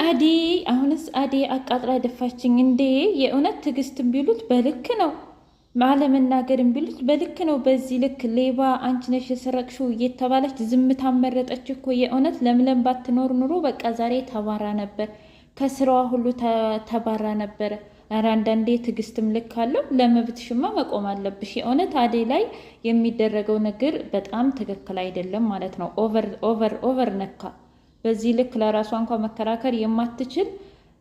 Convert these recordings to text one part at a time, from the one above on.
አዴ አሁንስ አዴ አቃጥላ ደፋችኝ እንዴ! የእውነት ትዕግስትን ቢሉት በልክ ነው፣ አለመናገርን ቢሉት በልክ ነው። በዚህ ልክ ሌባ አንቺ ነሽ የሰረቅሽው እየተባለች ዝምታ መረጠች እኮ። የእውነት ለምለም ባትኖር ኑሮ በቃ ዛሬ ተባራ ነበር፣ ከስራዋ ሁሉ ተባራ ነበረ። ኧረ አንዳንዴ ትዕግስትም ልክ አለው። ለመብትሽማ መቆም አለብሽ። የእውነት አዴ ላይ የሚደረገው ነገር በጣም ትክክል አይደለም ማለት ነው። ኦቨር ነካ። በዚህ ልክ ለራሷ እንኳ መከራከር የማትችል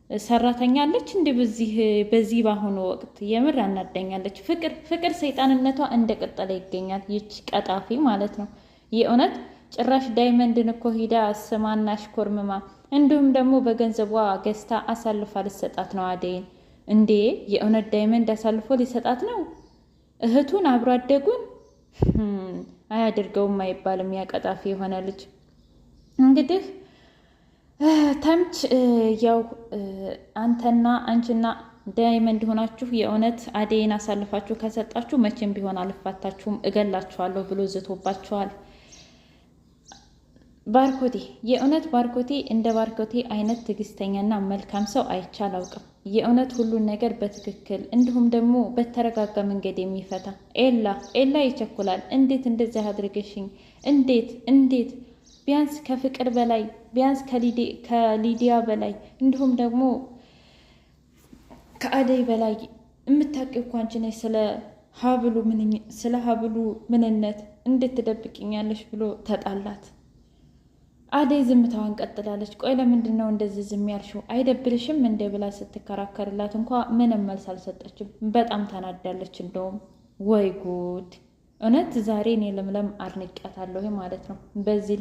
ሰራተኛ አለች እንዴ? በዚህ በአሁኑ ወቅት የምር አናደኛለች። ፍቅር ሰይጣንነቷ እንደቀጠለ ይገኛል። ይች ቀጣፊ ማለት ነው። የእውነት ጭራሽ ዳይመንድን እኮ ሂዳ ስማና አሽኮርምማ እንዲሁም ደግሞ በገንዘቧ ገዝታ አሳልፋ ልሰጣት ነው አደይን። እንዴ የእውነት ዳይመንድ አሳልፎ ሊሰጣት ነው? እህቱን አብሮ አደጉን አያደርገውም አይባልም። ያቀጣፊ የሆነ ልጅ እንግዲህ ተምች ያው አንቺና ዳይመንድ ሆናችሁ የእውነት አደይን አሳልፋችሁ ከሰጣችሁ መቼም ቢሆን አልፋታችሁም፣ እገላችኋለሁ ብሎ ዝቶባችኋል። ባርኮቴ የእውነት ባርኮቴ እንደ ባርኮቴ አይነት ትዕግስተኛና መልካም ሰው አይቼ አላውቅም። የእውነት ሁሉን ነገር በትክክል እንዲሁም ደግሞ በተረጋጋ መንገድ የሚፈታ ኤላ ይቸኩላል። እንዴት እንደዚህ አድርገሽኝ እንዴት ቢያንስ ከፍቅር በላይ ቢያንስ ከሊዲያ በላይ እንዲሁም ደግሞ ከአደይ በላይ የምታውቂው እኮ አንቺ ነሽ። ስለ ሀብሉ ምንነት እንዴት ትደብቅኛለሽ ብሎ ተጣላት። አደይ ዝምታዋን ቀጥላለች። ቆይ ለምንድን ነው እንደዚህ ዝም ያልሽው? አይደብርሽም እንደ ብላ ስትከራከርላት እንኳ ምንም መልስ አልሰጠችም። በጣም ተናዳለች። እንደውም ወይ ጉድ! እውነት ዛሬ እኔ ለምለም አድንቄያታለሁ ማለት ነው። በዚህ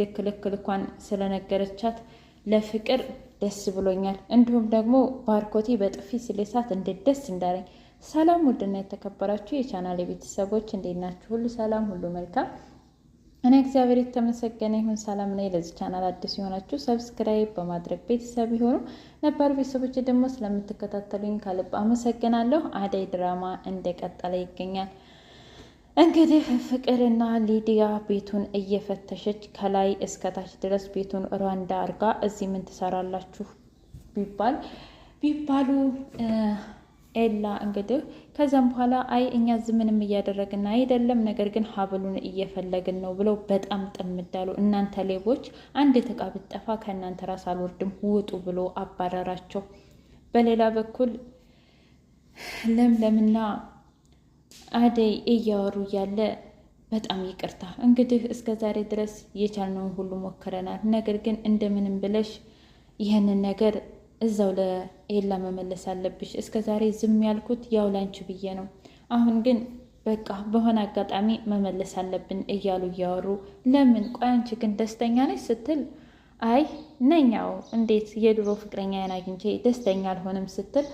ልኳን ስለነገረቻት ለፍቅር ደስ ብሎኛል። እንዲሁም ደግሞ ባርኮቴ በጥፊ ስለሳት እንዴት ደስ እንዳለኝ። ሰላም ውድና የተከበራችሁ የቻናል ቤተሰቦች እንዴት ናችሁ? ሁሉ ሰላም፣ ሁሉ መልካም። እኔ እግዚአብሔር የተመሰገነ ይሁን ሰላም ነኝ። ለዚህ ቻናል አዲስ የሆናችሁ ሰብስክራይብ በማድረግ ቤተሰብ ይሁኑ። ነባር ቤተሰቦች ደግሞ ስለምትከታተሉኝ ከልብ አመሰግናለሁ። አደይ ድራማ እንደቀጠለ ይገኛል። እንግዲህ ፍቅርና ሊዲያ ቤቱን እየፈተሸች ከላይ እስከታች ድረስ ቤቱን ሩዋንዳ አርጋ እዚህ ምን ትሰራላችሁ ቢባሉ ኤላ እንግዲህ ከዛም በኋላ አይ እኛ ምንም እያደረግን አይደለም፣ ነገር ግን ሀብሉን እየፈለግን ነው ብለው በጣም ጥምዳሉ። እናንተ ሌቦች፣ አንድ እቃ ብትጠፋ ከእናንተ ራስ አልወርድም ውጡ ብሎ አባረራቸው። በሌላ በኩል ለምለምና አደይ እያወሩ እያለ በጣም ይቅርታ እንግዲህ እስከ ዛሬ ድረስ የቻልነውን ሁሉ ሞክረናል፣ ነገር ግን እንደምንም ብለሽ ይህንን ነገር እዛው ለኤላ መመለስ አለብሽ። እስከ ዛሬ ዝም ያልኩት ያው ላንቺ ብዬ ነው። አሁን ግን በቃ በሆነ አጋጣሚ መመለስ አለብን እያሉ እያወሩ ለምን ቆይ አንቺ ግን ደስተኛ ነች ስትል አይ ነኛው እንዴት የድሮ ፍቅረኛዬን አግኝቼ ደስተኛ አልሆንም ስትል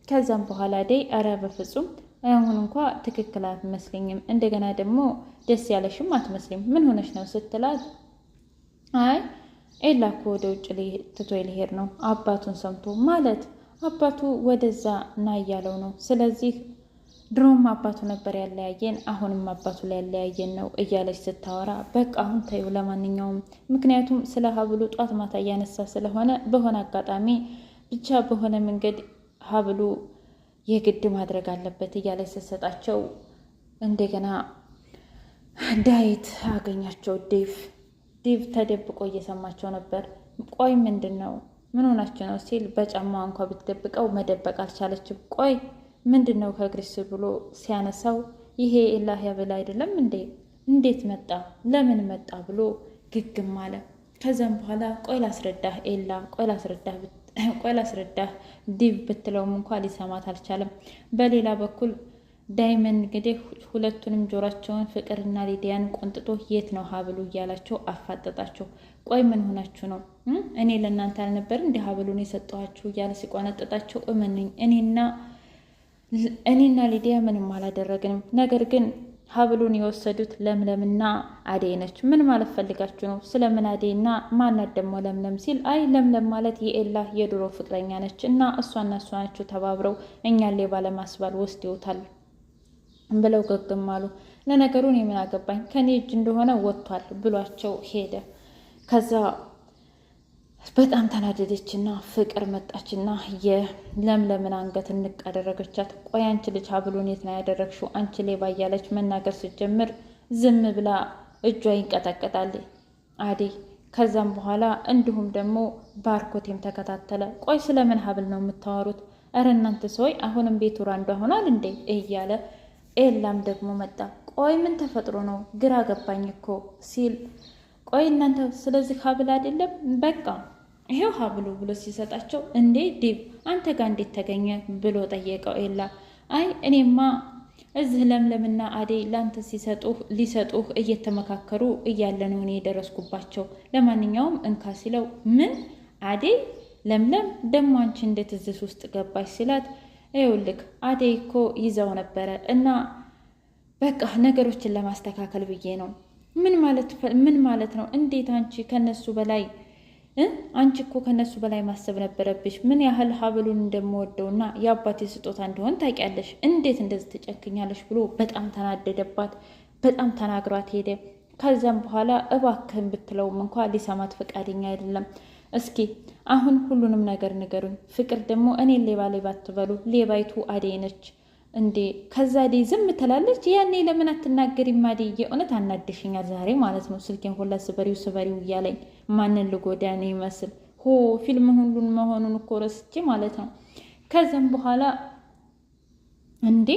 ከዛም በኋላ አደይ ኧረ በፍጹም አሁን እንኳ ትክክል አትመስለኝም፣ እንደገና ደግሞ ደስ ያለሽም አትመስልም፣ ምን ሆነሽ ነው ስትላት አይ ኤላ እኮ ወደ ውጭ ትቶ ሊሄድ ነው አባቱን ሰምቶ። ማለት አባቱ ወደዛ ና እያለው ነው። ስለዚህ ድሮም አባቱ ነበር ያለያየን፣ አሁንም አባቱ ላይ ያለያየን ነው እያለች ስታወራ በቃ አሁን ተይው ለማንኛውም፣ ምክንያቱም ስለ ሀብሉ ጧት ማታ እያነሳ ስለሆነ በሆነ አጋጣሚ ብቻ በሆነ መንገድ ሀብሉ የግድ ማድረግ አለበት እያለች ስትሰጣቸው እንደገና ዳዊት አገኛቸው። ዴቭ ተደብቆ እየሰማቸው ነበር። ቆይ ምንድን ነው ምን ሆናችሁ ነው ሲል በጫማዋ እንኳ ብትደብቀው መደበቅ አልቻለችም። ቆይ ምንድን ነው ከእግርሽ ብሎ ሲያነሳው ይሄ ኤላህ ያብል አይደለም እንዴ? እንዴት መጣ ለምን መጣ ብሎ ግግም አለ። ከዛም በኋላ ቆይ ላስረዳህ ኤላ ቆይ ላስረዳህ ዲቭ ብትለውም እንኳ ሊሰማት አልቻለም። በሌላ በኩል ዳይመንድ እንግዲህ ሁለቱንም ጆሯቸውን ፍቅርና ሊዲያን ቆንጥጦ የት ነው ሀብሉ እያላቸው አፋጠጣቸው። ቆይ ምን ሆናችሁ ነው? እኔ ለእናንተ አልነበር እንዲህ ሀብሉን የሰጠኋችሁ እያለ ሲቆነጥጣቸው እመንኝ እኔና ሊዲያ ምንም አላደረግንም፣ ነገር ግን ሀብሉን የወሰዱት ለምለምና አደይ ነች። ምን ማለት ፈልጋችሁ ነው? ስለምን አደይና ማናት ደግሞ ለምለም ሲል አይ ለምለም ማለት የኤላ የድሮ ፍቅረኛ ነች እና እሷና እሷ ናቸው ተባብረው እኛን ሌባ ለማስባል ወስደውታል ብለው ገግም አሉ። ለነገሩ እኔ ምን አገባኝ ከኔ እጅ እንደሆነ ወጥቷል ብሏቸው ሄደ። ከዛ በጣም ተናደደችና ፍቅር መጣችና የለምለምን አንገት እንቅ አደረገቻት። ቆይ አንቺ ልጅ ሀብሉን የት ነው ያደረግሽው? አንቺ ሌባ እያለች መናገር ስትጀምር ዝም ብላ እጇ ይንቀጠቀጣል አደይ። ከዛም በኋላ እንዲሁም ደግሞ ባርኮቴም ተከታተለ። ቆይ ስለምን ሀብል ነው የምታወሩት? እረ እናንተ ሰዎች አሁንም ቤቱ ራንዷ ሆኗል እንዴ እያለ ኤላም ደግሞ መጣ። ቆይ ምን ተፈጥሮ ነው ግራ ገባኝ እኮ ሲል ቆይ እናንተ ስለዚህ ሀብል አይደለም በቃ ይሄው ሀብሉ ብሎ ሲሰጣቸው እንዴ ዲብ አንተ ጋር እንዴት ተገኘ ብሎ ጠየቀው ኤላ። አይ እኔማ እዚህ ለምለምና አደይ ላንተ ሊሰጡህ እየተመካከሩ እያለ ነው እኔ የደረስኩባቸው። ለማንኛውም እንካ ሲለው ምን አደይ ለምለም ደሞ አንቺ እንዴት እዚህ ውስጥ ገባሽ ሲላት ይኸውልህ አደይ እኮ ይዘው ነበረ እና በቃ ነገሮችን ለማስተካከል ብዬ ነው። ምን ማለት ነው? እንዴት አንቺ ከነሱ በላይ አንቺ እኮ ከነሱ በላይ ማሰብ ነበረብሽ። ምን ያህል ሀብሉን እንደምወደውና የአባቴ ስጦታ እንደሆን ታውቂያለሽ። እንዴት እንደዚህ ትጨክኛለሽ ብሎ በጣም ተናደደባት። በጣም ተናግሯት ሄደ። ከዛም በኋላ እባክህን ብትለውም እንኳ ሊሰማት ፈቃደኛ አይደለም። እስኪ አሁን ሁሉንም ነገር ንገሩኝ። ፍቅር ደግሞ እኔን ሌባ ሌባ አትበሉ፣ ሌባይቱ አደይ ነች እንዴ? ከዛ አደይ ዝም ትላለች። ያኔ ለምን አትናገሪም አደይ? የእውነት አናደሽኛል ዛሬ ማለት ነው። ስልኬን ሁላ ስበሪው እያለኝ ማንን ልጎዳ ነው ይመስል ፊልም ሁሉን መሆኑን እኮ ረስቼ ማለት ነው። ከዛም በኋላ እንዴ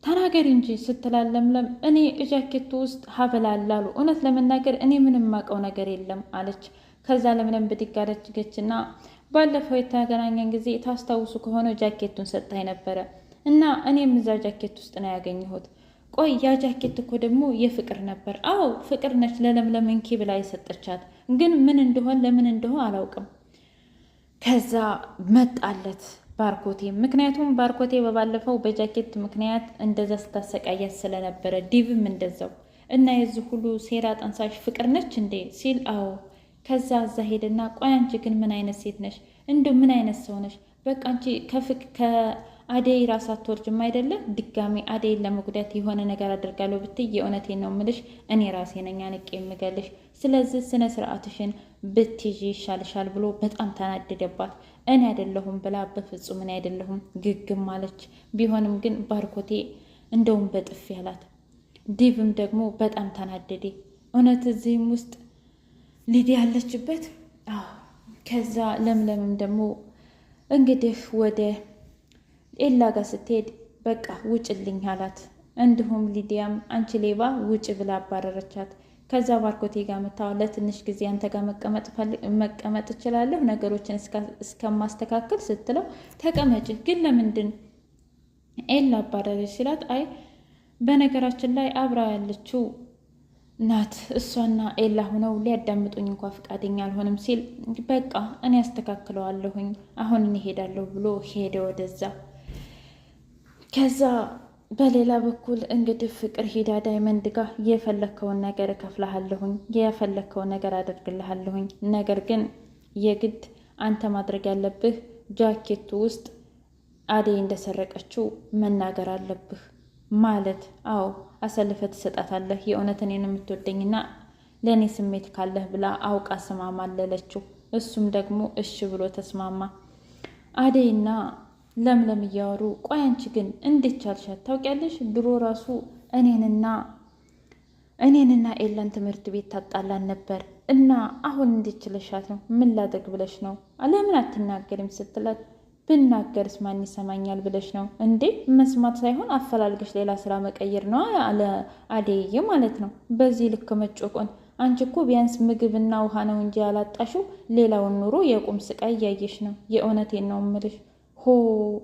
ተናገሪ እንጂ ስትላል ለምለም እኔ ጃኬቱ ውስጥ ሀብል አለ አሉ። እውነት ለመናገር እኔ ምንም ማውቀው ነገር የለም አለች። ከዛ ለምለም ብድግ አለችና ባለፈው የተገናኘን ጊዜ ታስታውሱ ከሆነ ጃኬቱን ሰጥታኝ ነበረ እና እኔም እዛ ጃኬት ውስጥ ነው ያገኘሁት። ቆይ ያ ጃኬት እኮ ደግሞ የፍቅር ነበር። አዎ ፍቅር ነች ለለምለም እንኪ ብላ የሰጠቻት፣ ግን ለምን እንደሆነ አላውቅም። ከዛ መጣለት ባርኮቴ። ምክንያቱም ባርኮቴ በባለፈው በጃኬት ምክንያት እንደዛ ስታሰቃያት ስለነበረ ዲብም እንደዛው እና የዚህ ሁሉ ሴራ ጠንሳሽ ፍቅር ነች እንዴ ሲል አዎ። ከዛ እዛ ሄደና ቆይ አንቺ ግን ምን አይነት ሴት ነሽ? እንደው ምን አይነት ሰው ነሽ? በቃ አንቺ ከአደይ ራስ አትወርጅም አይደለ? ድጋሚ አደይን ለመጉዳት የሆነ ነገር አድርጋለሁ ብትይ የእውነቴን ነው ምልሽ እኔ ራሴ ነኝ አንቄ የምገልሽ። ስለዚህ ስነ ስርዓትሽን ብትይዥ ይሻልሻል ብሎ በጣም ተናደደባት። እኔ አይደለሁም ብላ በፍጹም እኔ አይደለሁም ግግም አለች። ቢሆንም ግን ባርኮቴ እንደውም በጥፊ ያላት። ዲቭም ደግሞ በጣም ተናደደ። እውነት እዚህም ውስጥ ሊዲያ ያለችበት? አዎ። ከዛ ለምለምም ደግሞ እንግዲህ ወደ ኤላ ጋር ስትሄድ በቃ ውጭልኝ አላት። እንዲሁም ሊዲያም አንቺ ሌባ ውጭ ብላ አባረረቻት። ከዛ ባርኮቴ ጋር መታ ለትንሽ ጊዜ አንተ ጋር መቀመጥ እችላለሁ ነገሮችን እስከማስተካከል ስትለው ተቀመጭ፣ ግን ለምንድን ኤላ አባረረች ሲላት አይ በነገራችን ላይ አብራ ያለችው ናት እሷና ኤላ ሆነው ሊያዳምጡኝ እንኳ ፈቃደኛ አልሆንም ሲል በቃ እኔ ያስተካክለዋለሁኝ አሁን እኔ ሄዳለሁ ብሎ ሄደ ወደዛ። ከዛ በሌላ በኩል እንግዲህ ፍቅር ሂዳ ዳይመንድ ጋር የፈለግከውን ነገር እከፍልሃለሁኝ፣ የፈለግከውን ነገር አደርግልሃለሁኝ፣ ነገር ግን የግድ አንተ ማድረግ ያለብህ ጃኬቱ ውስጥ አደይ እንደሰረቀችው መናገር አለብህ ማለት። አዎ አሰልፈ ትሰጣታለህ የእውነት እኔን የምትወደኝና ለእኔ ስሜት ካለህ ብላ አውቃ ስማማለለችው። እሱም ደግሞ እሺ ብሎ ተስማማ። አደይና ለምለም እያወሩ ቆይ አንቺ ግን እንዴት ቻልሻት? ታውቂያለሽ ድሮ ራሱ እኔንና ኤላን ትምህርት ቤት ታጣላን ነበር እና አሁን እንዴት ችለሻት ነው? ምን ላደርግ ብለሽ ነው? ለምን አትናገሪም ስትላት ብናገርስ ማን ይሰማኛል ብለሽ ነው እንዴ? መስማት ሳይሆን አፈላልገሽ ሌላ ስራ መቀየር ነው አለ አደይ ማለት ነው። በዚህ ልክ መጮቆን አንቺ እኮ ቢያንስ ምግብና ውሃ ነው እንጂ ያላጣሽው ሌላውን ኑሮ የቁም ስቃይ እያየሽ ነው። የእውነቴን ነው እምልሽ።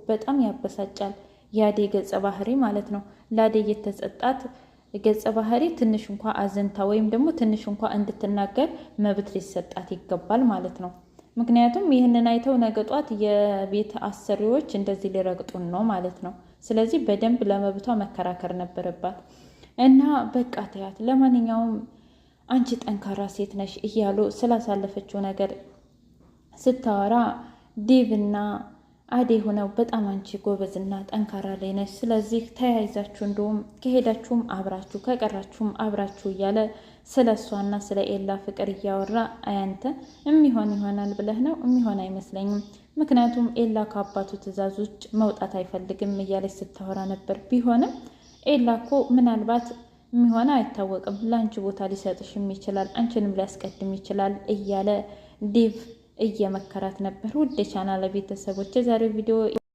በጣም ያበሳጫል የአደይ ገጸ ባህሪ ማለት ነው። ለአደይ የተሰጣት ገጸ ባህሪ ትንሽ እንኳ አዘንታ ወይም ደግሞ ትንሽ እንኳ እንድትናገር መብት ሊሰጣት ይገባል ማለት ነው። ምክንያቱም ይህንን አይተው ነገ ጧት የቤት አሰሪዎች እንደዚህ ሊረግጡን ነው ማለት ነው። ስለዚህ በደንብ ለመብቷ መከራከር ነበረባት እና በቃ ተያት። ለማንኛውም አንቺ ጠንካራ ሴት ነሽ እያሉ ስላሳለፈችው ነገር ስታወራ ዴቭና አደይ ሆነው በጣም አንቺ ጎበዝና ጠንካራ ላይ ነሽ፣ ስለዚህ ተያይዛችሁ እንደውም ከሄዳችሁም አብራችሁ ከቀራችሁም አብራችሁ እያለ ስለ እሷና ስለ ኤላ ፍቅር እያወራ አያንተ የሚሆን ይሆናል ብለህ ነው? የሚሆን አይመስለኝም። ምክንያቱም ኤላ ከአባቱ ትዕዛዝ ውጭ መውጣት አይፈልግም እያለች ስታወራ ነበር። ቢሆንም ኤላ እኮ ምናልባት የሚሆን አይታወቅም፣ ለአንቺ ቦታ ሊሰጥሽም ይችላል፣ አንቺንም ሊያስቀድም ይችላል እያለ ዴቭ እየመከራት ነበር። ውድ የቻናል ቤተሰቦች የዛሬው ቪዲዮ